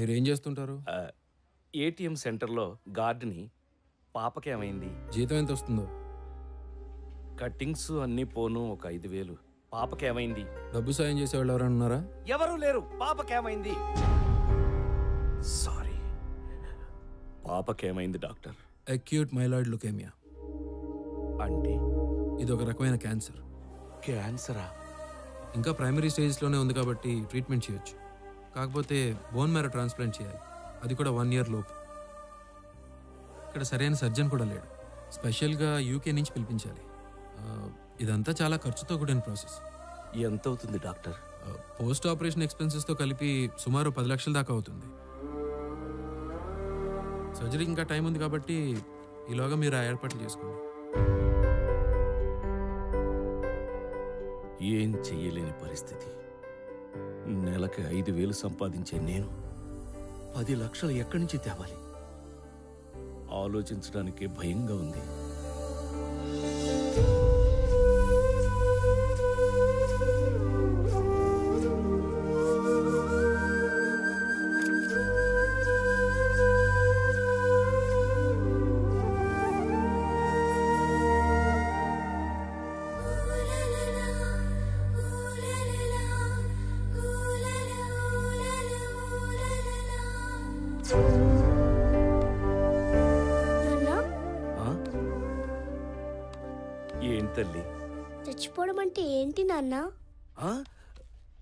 మీరేం చేస్తుంటారు? ఏటీఎం సెంటర్లో గార్డ్ని. పాపకేమైంది? జీతం ఎంత వస్తుందో? కట్టింగ్స్ అన్నీ పోను ఒక 5,000. పాపకేమైంది? డబ్బు సాయం చేసేవాళ్ళు ఎవరైనా ఉన్నారా? ఎవరూ లేరు. పాపకేమైంది? సారీ, పాపకేమైంది డాక్టర్? Acute myeloid leukaemia. అంటే ఇది ఒక రకమైన క్యాన్సర్. క్యాన్సరా? ఇంకా ప్రైమరీ స్టేజ్లోనే ఉంది కాబట్టి ట్రీట్మెంట్ చేయొచ్చు. కాకపోతే బోన్ మ్యారో ట్రాన్స్ప్లాంట్ చేయాలి, అది కూడా 1 year లోపు. ఇక్కడ సరైన సర్జన్ కూడా లేడు. స్పెషల్గా యూకే నుంచి పిలిపించాలి. ఇదంతా చాలా ఖర్చుతో కూడిన ప్రాసెస్. ఎంత అవుతుంది డాక్టర్? పోస్ట్ ఆపరేషన్ ఎక్స్పెన్సెస్తో కలిపి సుమారు 10 లక్షల దాకా అవుతుంది. సర్జరీకి ఇంకా టైం ఉంది కాబట్టి ఈలోగా మీరు ఆ ఏర్పాట్లు చేసుకోండి. ఏం చెయ్యలేని పరిస్థితి. నెలకి 5,000 సంపాదించే నేను 10 లక్షలు ఎక్కడి నుంచి తేవాలి? ఆలోచించడానికే భయంగా ఉంది. ఏం తల్లి? చచ్చిపోవడం అంటే ఏంటి నాన్న?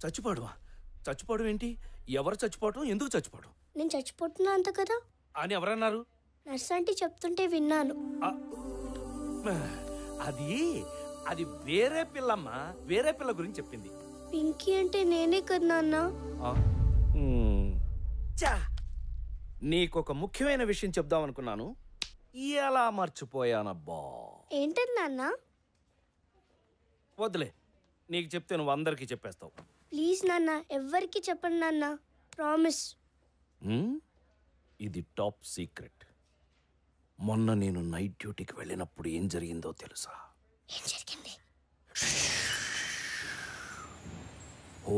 చచ్చిపోవడమా? చచ్చిపోవడం ఏంటి? ఎవరు చచ్చిపోవడం? ఎందుకు చచ్చిపోవడం? నేను చచ్చిపోతున్నా అంత కదా అని ఎవరన్నారు? నర్స్ అంటే చెప్తుంటే విన్నాను. అది వేరే పిల్లమ్మా, వేరే పిల్ల గురించి చెప్పింది. పింకీ అంటే నేనే కదా నాన్న. నీకొక ముఖ్యమైన విషయం చెప్దాం అనుకున్నాను, ఎలా మర్చిపోయానబ్బా. ఏంటది నాన్న? వద్దులే, నీకు చెప్తే నువ్వు అందరికీ చెప్పేస్తావు. ప్లీజ్ నాన్న, ఎవ్వరికి చెప్పండి నాన్న, ప్రామిస్. ఇది టాప్ సీక్రెట్. మొన్న నేను నైట్ డ్యూటీకి వెళ్ళినప్పుడు ఏం జరిగిందో తెలుసా? ఏం జరిగింది?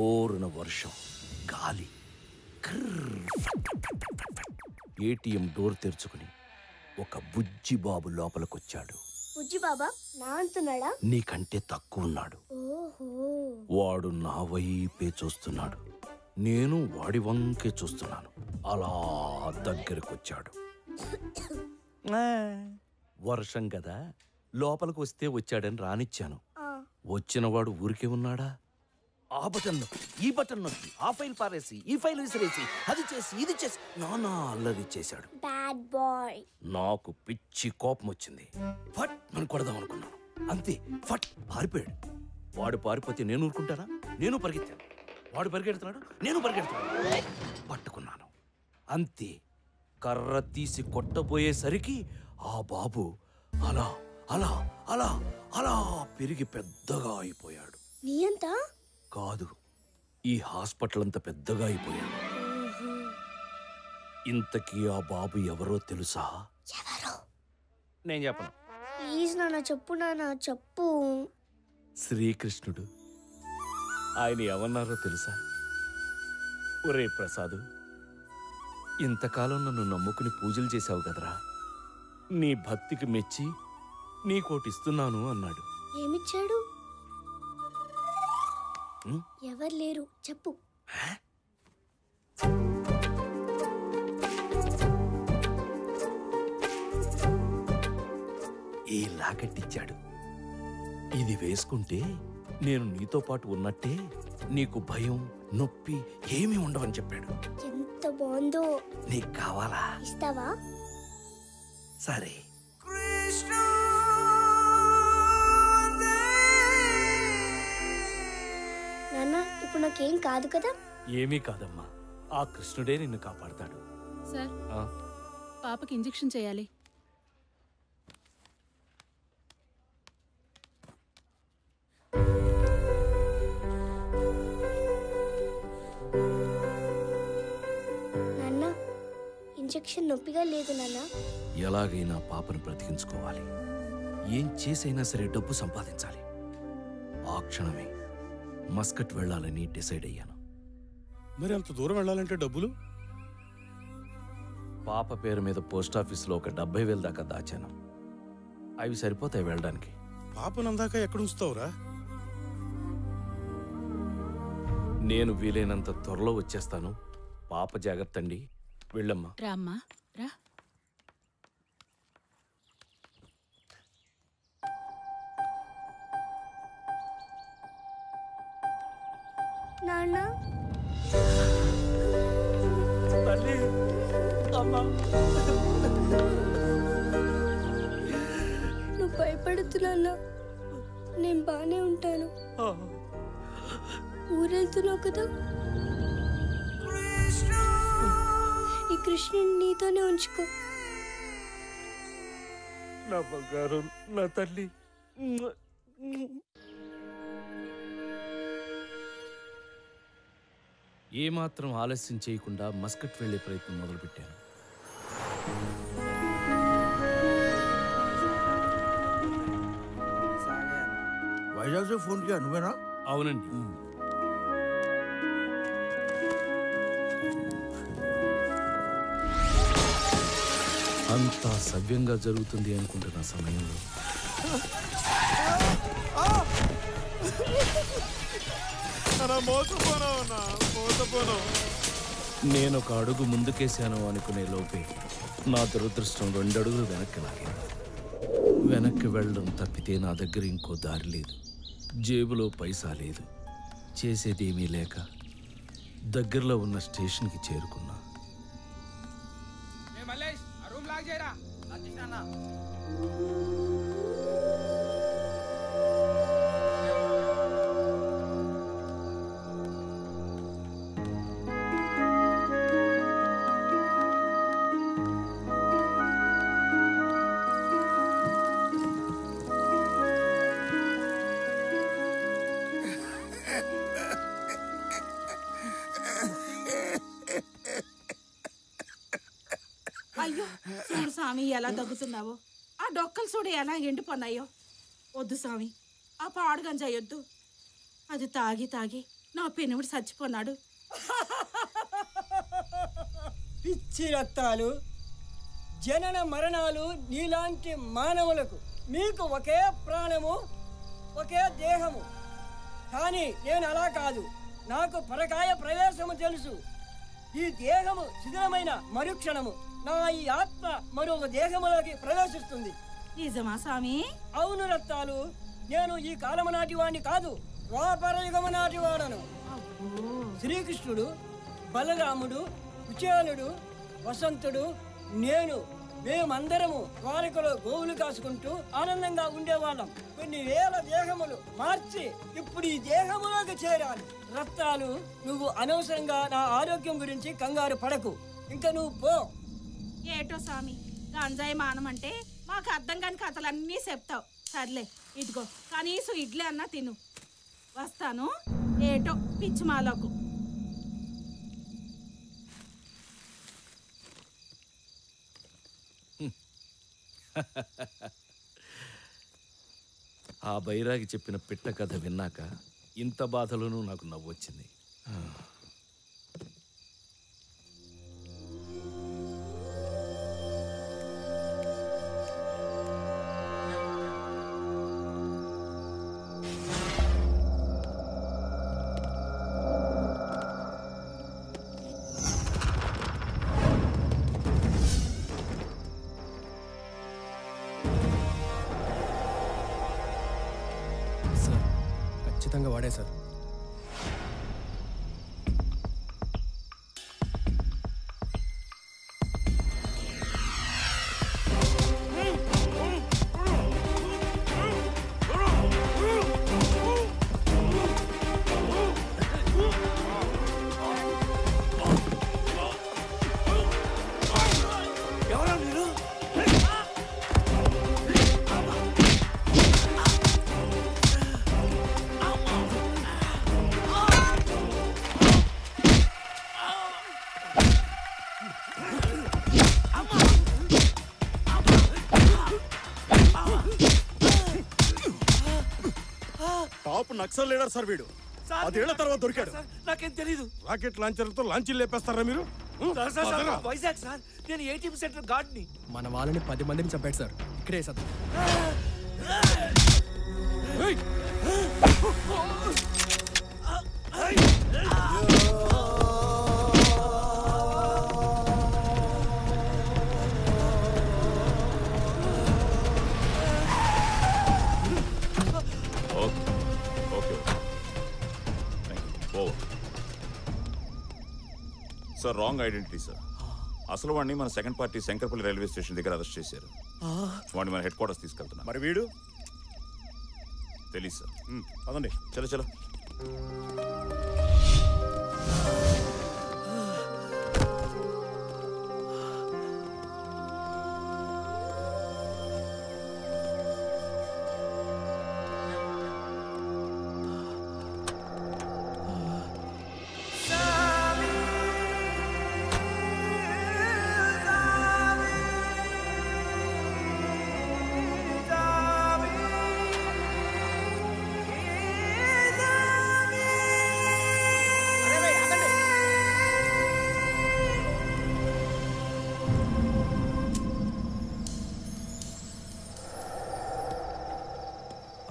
ఓరున వర్షం, గాలి. ఏటీఎం డోర్ తెరుచుకుని ఒక బుజ్జి బాబు లోపలికొచ్చాడు. బుజ్జి బాబా నా అంటున్నాడా? నీకంటే తక్కువ ఉన్నాడు. ఓహో. వాడు నా వైపే చూస్తున్నాడు, నేను వాడి వంకే చూస్తున్నాను. అలా దగ్గరకొచ్చాడు. వర్షం కదా, లోపలికి వస్తే వచ్చాడని రానిచ్చాను. వచ్చినవాడు ఊరికే ఉన్నాడా? ఆ బటన్ నొక్కి, ఈ బటన్ నొక్కి, ఆ ఫైల్ పారేసి, ఈ ఫైల్ విసిరేసి, అది చేసి, ఇది చేసి నానా అల్లరి చేశాడు. Bad boy. నాకు పిచ్చి కోపం వచ్చింది. ఫట్ మనం కొడదాం అనుకున్నాను, అంతే ఫట్ పారిపోయాడు. వాడు పారిపోతే నేను ఊరుకుంటానా? నేను పరిగెత్తాను. వాడు పరిగెడుతున్నాడు, నేను పరిగెడుతున్నాను. పట్టుకున్నాను, అంతే. కర్ర తీసి కొట్టబోయేసరికి ఆ బాబు అలా అలా అలా అలా పెరిగి పెద్దగా అయిపోయాడు. నీ అంతా కాదు, ఈ హాస్పిటల్ అంత పెద్దగా అయిపోయాడు. ఇంతకీ ఆ బాబు ఎవరో తెలుసా? ఎవరో? నేను చెప్పను. ప్లీజ్ నాన్న చెప్పు, నాన్న చెప్పు. శ్రీకృష్ణుడు. ఆయన ఏమన్నారో తెలుసా? ఒరే ప్రసాదు, ఇంతకాలం నన్ను నమ్ముకుని పూజలు చేశావు కదరా, నీ భక్తికి మెచ్చి నీకోటిస్తున్నాను అన్నాడు. ఏమిచ్చాడు? ఎవరు లేరు, చెప్పు. ఈ లాకెట్టిచ్చాడు. ఇది వేసుకుంటే నేను నీతో పాటు ఉన్నట్టే, నీకు భయం నొప్పి ఏమీ ఉండవని చెప్పాడు. ఎంత బాగుందో. నీకు కావాలా? ఇస్తావా? సరే. నాన్న ఇప్పుడు నాకేం కాదు కదా? ఏమీ కాదమ్మా, ఆ కృష్ణుడే నిన్ను కాపాడతాడు. సార్, పాపకి ఇంజెక్షన్ చేయాలి. నాన్న ఇంజెక్షన్ నొప్పిగా లేదు నాన్న. ఎలాగైనా పాపను బ్రతికించుకోవాలి. ఏం చేసైనా సరే డబ్బు సంపాదించాలి. ఆ క్షణమే మస్కట్ వెళ్ళాలని డిసైడ్ అయ్యాను. మరి అంత దూరం వెళ్ళాలంటే డబ్బులు? పాప పేరు మీద పోస్ట్ ఆఫీస్లో ఒక 70,000 దాకా దాచాను. అవి సరిపోతాయి వెళ్ళడానికి. పాపనందాక ఎక్కడ ఉంచుతావురా? నేను వీలైనంత త్వరలో వచ్చేస్తాను. పాప జాగ్రత్త అండి. వెళ్ళమ్మా. రామ్మా రా. నాన్న తల్లి, అమ్మా. నువ్వు భయపడుతున్నా, నేను బానే ఉంటాను. ఊరెళ్తున్నావు కదా, ఈ కృష్ణుని నీతోనే ఉంచుకో. నా బంగారు, నా తల్లి. ఏమాత్రం ఆలస్యం చేయకుండా మస్కట్ వెళ్లే ప్రయత్నం మొదలుపెట్టాను. వైజాగ్ से फोन किया నువ్వేనా? అవునండి. అంతా సవ్యంగా జరుగుతుంది అనుకుంటున్న సమయంలో నేను ఒక అడుగు ముందుకేశాను అనుకునే లోపే నా దురదృష్టం 2 అడుగులు వెనక్కి లాగింది. వెనక్కి వెళ్ళడం తప్పితే నా దగ్గర ఇంకో దారి లేదు. జేబులో పైసా లేదు. చేసేదేమీ లేక దగ్గరలో ఉన్న స్టేషన్కి చేరుకున్నా. అయ్యో చూడు స్వామి, ఎలా దగ్గుతున్నావో. ఆ డొక్కలు చూడు ఎలా ఎండిపోన్నాయో. వద్దు స్వామి, ఆ పాడు గంజాయొద్దు. అది తాగి తాగి నా పెనుముడు చచ్చిపోన్నాడు. పిచ్చి రక్తాలు, జనన మరణాలు నీలాంటి మానవులకు. మీకు ఒకే ప్రాణము, ఒకే దేహము. కానీ నేను అలా కాదు. నాకు పరకాయ ప్రవేశము తెలుసు. ఈ దేహము శిథిలమైన మరుక్షణము నా ఈ ఆత్మ మరొక దేహములోకి ప్రవేశిస్తుంది. నిజమా స్వామి? అవును రక్తాలు, నేను ఈ కాలము నాటి వాడిని కాదు, ద్వాపర యుగము నాటి వాడను. శ్రీకృష్ణుడు, బలరాముడు, కుచేలుడు, వసంతుడు, నేను, మేమందరము ద్వారకలో గోవులు కాసుకుంటూ ఆనందంగా ఉండేవాళ్ళం. కొన్ని వేల దేహములు మార్చి ఇప్పుడు ఈ దేహములోకి చేరాను. రక్తాలు, నువ్వు అనవసరంగా నా ఆరోగ్యం గురించి కంగారు పడకు. ఇంకా నువ్వు పో. ఏటో స్వామి, గంజాయి మానమంటే మాకు అర్థం కాని కథలన్నీ చెప్తావు. సర్లే, ఇదిగో కనీసం ఇడ్లీ అన్నా తిను. వస్తాను. ఏటో పిచ్చి మాలకు. ఆ బైరాగి చెప్పిన పిట్ట కథ విన్నాక ఇంత బాధలోనూ నాకు నవ్వొచ్చింది. సార్, ఖచ్చితంగా వాడే sir. Top Naxal leader sir వీడు. 10 ఏళ్ల తర్వాత దొరికాడు. నాకేం తెలీదు. రాకెట్ లాంచర్లతో లాంచీలు లేపేస్తారా మీరు? వైజాగ్ సార్, నేను ఏటీఎం సెంటర్ గార్డ్ని. మన వాళ్ళని 10 మందిని చంపాడు సార్. ఇక్కడే sir. Sir wrong identity sir. అసలు వాడిని మన second party Shankarpalli railway station దగ్గర అరెస్ట్ చేశారు. వాడిని మన హెడ్ క్వార్టర్స్ తీసుకెళ్తున్నాం. మరి వీడు తెలీదు సార్. అదండి. చలో చలో.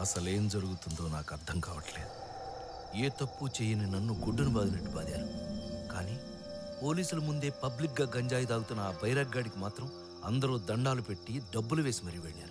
అసలేం జరుగుతుందో నాకు అర్థం కావట్లేదు. ఏ తప్పు చేయని నన్ను గుడ్డును బాదినట్టు బాదారు. కానీ పోలీసుల ముందే పబ్లిక్గా గంజాయి తాగుతున్న ఆ బైరగ్గాడికి మాత్రం అందరూ దండాలు పెట్టి డబ్బులు వేసి మరీ వెళ్ళారు.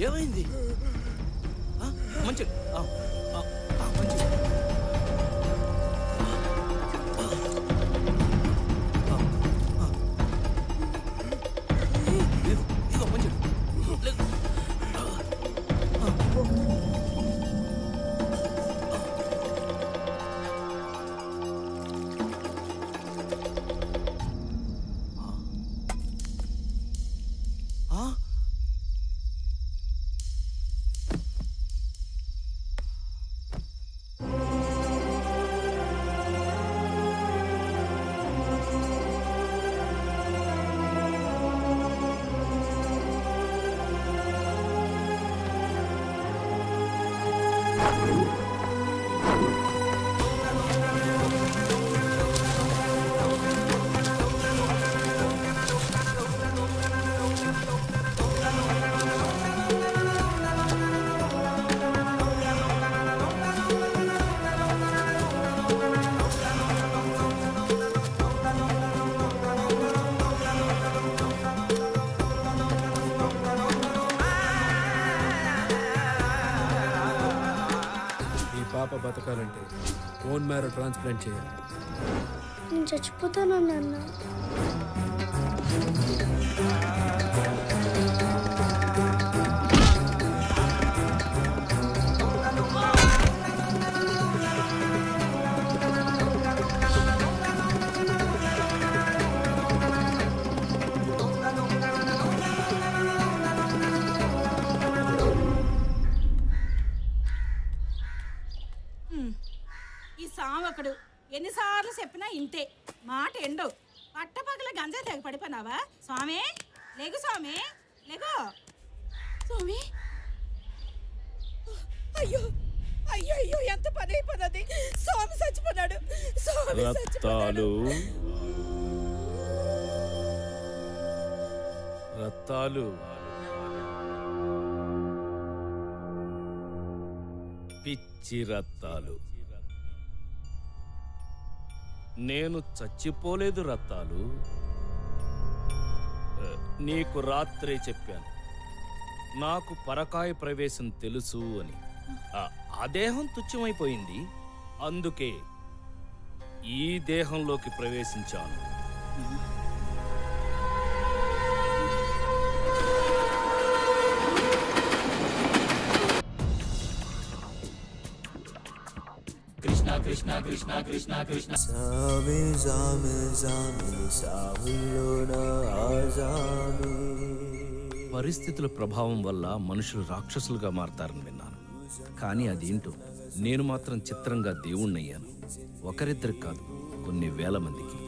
ఏమైంది? మంచి మంచి ఇదిగో మంచి పాప బతకాలంటే బోన్ మ్యారో ట్రాన్స్ప్లాంట్ చేయాలి. నేను చచ్చిపోతాను నాన్న. ఈ సామకుడు ఎన్నిసార్లు చెప్పినా ఇంతే మాట ఎండు. పట్టపగల గంజా తెగ పడిపోయినావా? స్వామి లేగు, స్వామి లేగు. స్వామి అయ్యో అయ్యో అయ్యో, ఎంత పని అయిపోతుంది. స్వామి చచ్చిపోన్నాడు. స్వామి రత్తాలు రత్తాలు పిచ్చి రత్తాలు. నేను చచ్చిపోలేదు రత్తాలు. నీకు రాత్రే చెప్పాను నాకు పరకాయ ప్రవేశం తెలుసు అని. ఆ దేహం తుచ్చమైపోయింది, అందుకే ఈ దేహంలోకి ప్రవేశించాను. కృష్ణ కృష్ణ పరిస్థితుల ప్రభావం వల్ల మనుషులు రాక్షసులుగా మారతారని విన్నాను. కానీ అదేంటో నేను మాత్రం చిత్రంగా దేవుణ్ణయ్యాను. ఒకరిద్దరికి కాదు, కొన్ని వేల మందికి.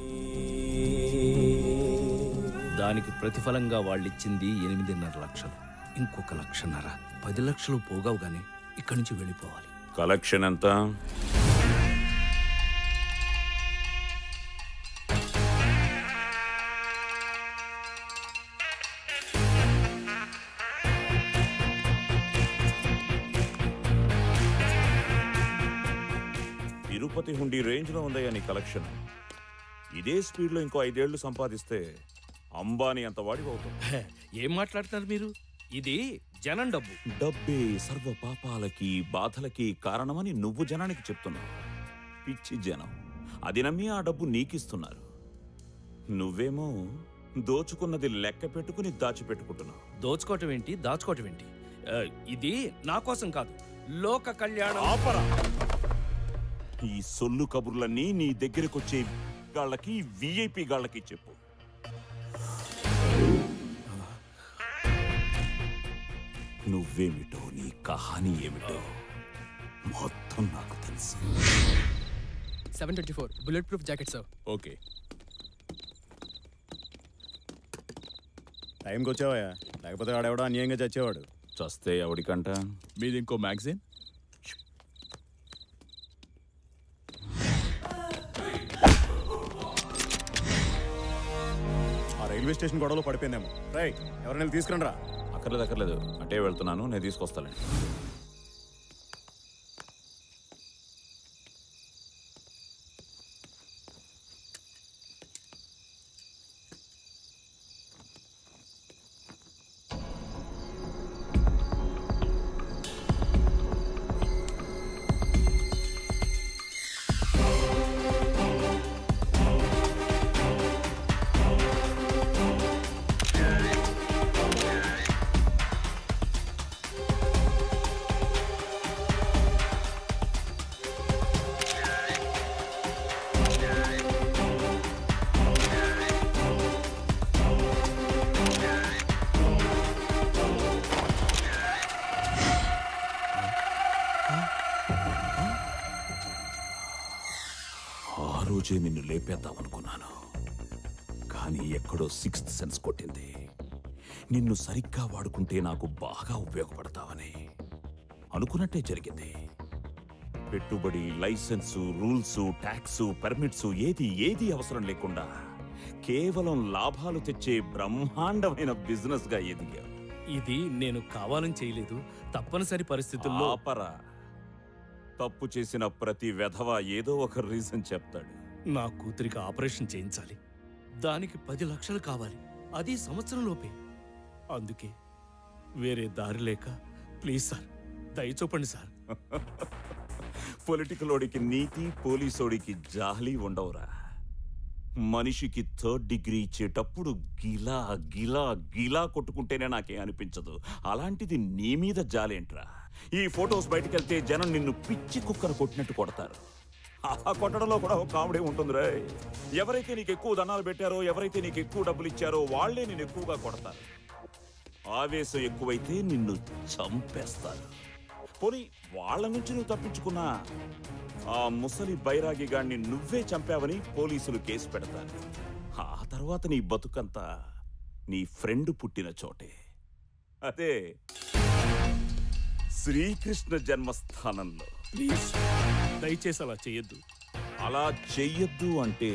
దానికి ప్రతిఫలంగా వాళ్ళిచ్చింది 8.5 లక్షలు. ఇంకొక 1.5 లక్షలు, 10 లక్షలు పోగావుగానే ఇక్కడి నుంచి వెళ్ళిపోవాలి. కలెక్షన్ ఎంత? తిరుపతి హుండీ రేంజ్ లో ఉందయ్యా నీ కలెక్షన్. ఇదే స్పీడ్ లో ఇంకో 5 ఏళ్లు సంపాదిస్తే అంబానీ అంత వాడివి అవుతాం. ఏం మాట్లాడుతున్నారు మీరు? ఇది జనం డబ్బు. డబ్బే సర్వ పాపాలకి బాధలకి కారణమని నువ్వు జనానికి చెప్తున్నావు. పిచ్చి జనం అది నమ్మి ఆ డబ్బు నీకిస్తున్నారు. నువ్వేమో దోచుకున్నది లెక్క పెట్టుకుని దాచిపెట్టుకుంటున్నావు. దోచుకోవటం ఏంటి, దాచుకోవటం ఏంటి? ఇది నా కోసం కాదు, లోక కళ్యాణం. ఆపరా! ఈ సొల్లు కబుర్లన్నీ నీ దగ్గరకొచ్చే గాళ్ళకి, విఐపి గాళ్ళకి చెప్పు. నువ్వేమిటో, నీ కహానీ ఏమిటో మొత్తం నాకు తెలుసు. 724 bullet proof jacket sir. Okay, టైంకి వచ్చావా? లేకపోతే ఆడెవడో అన్యాయంగా చచ్చేవాడు. చస్తే ఎవడికంట? మీది ఇంకో మ్యాగజైన్. ఆ రైల్వే స్టేషన్ గొడవలో పడిపోయిందేమో. రైట్, ఎవరైనా తీసుకురండి రా. అక్కర్లేదు, అటే వెళ్తున్నాను, నేను తీసుకొస్తానండి. రోజే నిన్ను లేపేద్దామనుకున్నాను, కానీ ఎక్కడో 6th సెన్స్ కొట్టింది. నిన్ను సరిగ్గా వాడుకుంటే నాకు బాగా ఉపయోగపడతావని. అనుకున్నట్టే జరిగింది. పెట్టుబడి, లైసెన్సు, రూల్సు, ట్యాక్సు, పర్మిట్స్ ఏది అవసరం లేకుండా కేవలం లాభాలు తెచ్చే బ్రహ్మాండమైన బిజినెస్ గా ఎదిగా. ఇది నేను కావాలని చేయలేదు, తప్పనిసరి పరిస్థితుల్లో. ఆపరా! తప్పు చేసిన ప్రతి వెధవ ఏదో ఒక రీజన్ చెప్తాడు. నా కూతురికి ఆపరేషన్ చేయించాలి, దానికి 10 లక్షలు కావాలి, అది సంవత్సరం లోపే. అందుకే వేరే దారి లేక, ప్లీజ్ సార్, దయచూపండి సార్. పొలిటికలోడికి నీతి, పోలీసోడికి జాలి ఉండవురా. మనిషికి 3rd డిగ్రీ ఇచ్చేటప్పుడు గిలా గిలా గిలా కొట్టుకుంటేనే నాకేం అనిపించదు. అలాంటిది నీ మీద జాలేంట్రా? ఈ ఫొటోస్ బయటకెళ్తే జనం నిన్ను పిచ్చి కుక్కను కొట్టినట్టు కొడతారు. ఆ కొట్టడంలో కూడా ఒక కామెడీ ఉంటుంది రే. ఎవరైతే నీకు ఎక్కువ దండాలు పెట్టారో, ఎవరైతే నీకు ఎక్కువ డబ్బులు ఇచ్చారో వాళ్లే నిన్ను ఎక్కువగా కొడతారు. ఆవేశం ఎక్కువైతే నిన్ను చంపేస్తారు. పోనీ వాళ్ళ నుంచి నువ్వు తప్పించుకున్నా ఆ ముసలి బైరాగి గాడిని నువ్వే చంపావని పోలీసులు కేసు పెడతారు. ఆ తర్వాత నీ బతుకంతా నీ ఫ్రెండ్ పుట్టిన చోటే, అదే శ్రీకృష్ణ జన్మస్థానంలో. ప్లీజ్ దయచేసి అలా చెయ్యొద్దు. అలా చెయ్యొద్దు అంటే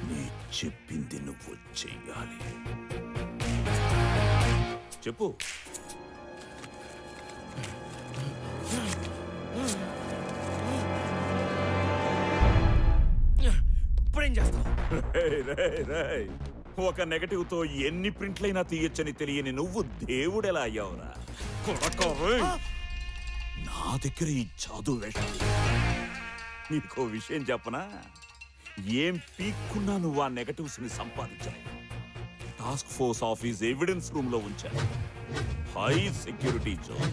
నీ చెప్పింది నువ్వు చెయ్యాలి. చెప్పు. ఇప్పుడేం చేస్తావు? ఒక నెగటివ్ తో ఎన్ని ప్రింట్లైనా తీయొచ్చని తెలియని నువ్వు దేవుడెలా అయ్యావురా? నా దగ్గర ఈ జాదు వేషం. నీకో విషయం చెప్పనా? ఏం పీక్కున్నా నువ్వు ఆ నెగటివ్స్ ని సంపాదించాలి. Task force office evidence room లో ఉంచాను. High security zone.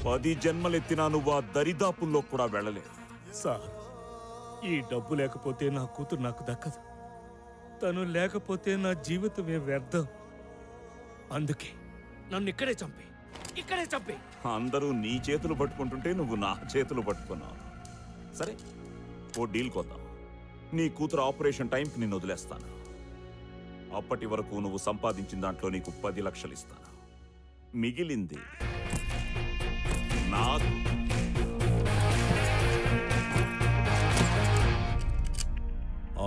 10 జన్మలెత్తినా నువ్వు ఆ దరిదాపుల్లో కూడా వెళ్ళలేదు. సార్, ఈ డబ్బు లేకపోతే నా కూతురు నాకు దక్కదు. తను లేకపోతే నా జీవితమే వ్యర్థం. అందుకే నన్ను ఇక్కడే చంపే. అందరూ నీ చేతులు పట్టుకుంటుంటే నువ్వు నా చేతులు పట్టుకున్నావు. సరే, ఓ డీల్ కొద్దాం. నీ కూతురు ఆపరేషన్ టైంకి నిన్ను వదిలేస్తాను. అప్పటి వరకు నువ్వు సంపాదించిన దాంట్లో నీకు 10 లక్షలు ఇస్తాను. మిగిలింది నాకు.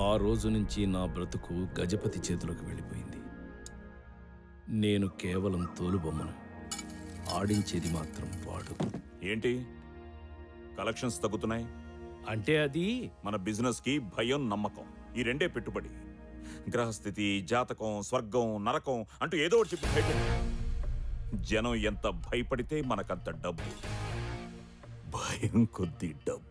ఆ రోజు నుంచి నా బ్రతుకు గజపతి చేతిలోకి వెళ్ళిపోయింది. నేను కేవలం తోలుబొమ్మను, ఆడించేది మాత్రం వాడు. ఏంటి కలెక్షన్స్ తగ్గుతున్నాయి అంటే అది మన బిజినెస్ కి భయం, నమ్మకం, ఈ రెండే పెట్టుబడి. గ్రహస్థితి, జాతకం, స్వర్గం, నరకం అంటూ ఏదో ఒకటి చెప్పి భయపెట్టు. జనం ఎంత భయపడితే మనకంత డబ్బు. భయం కొద్ది డబ్బు.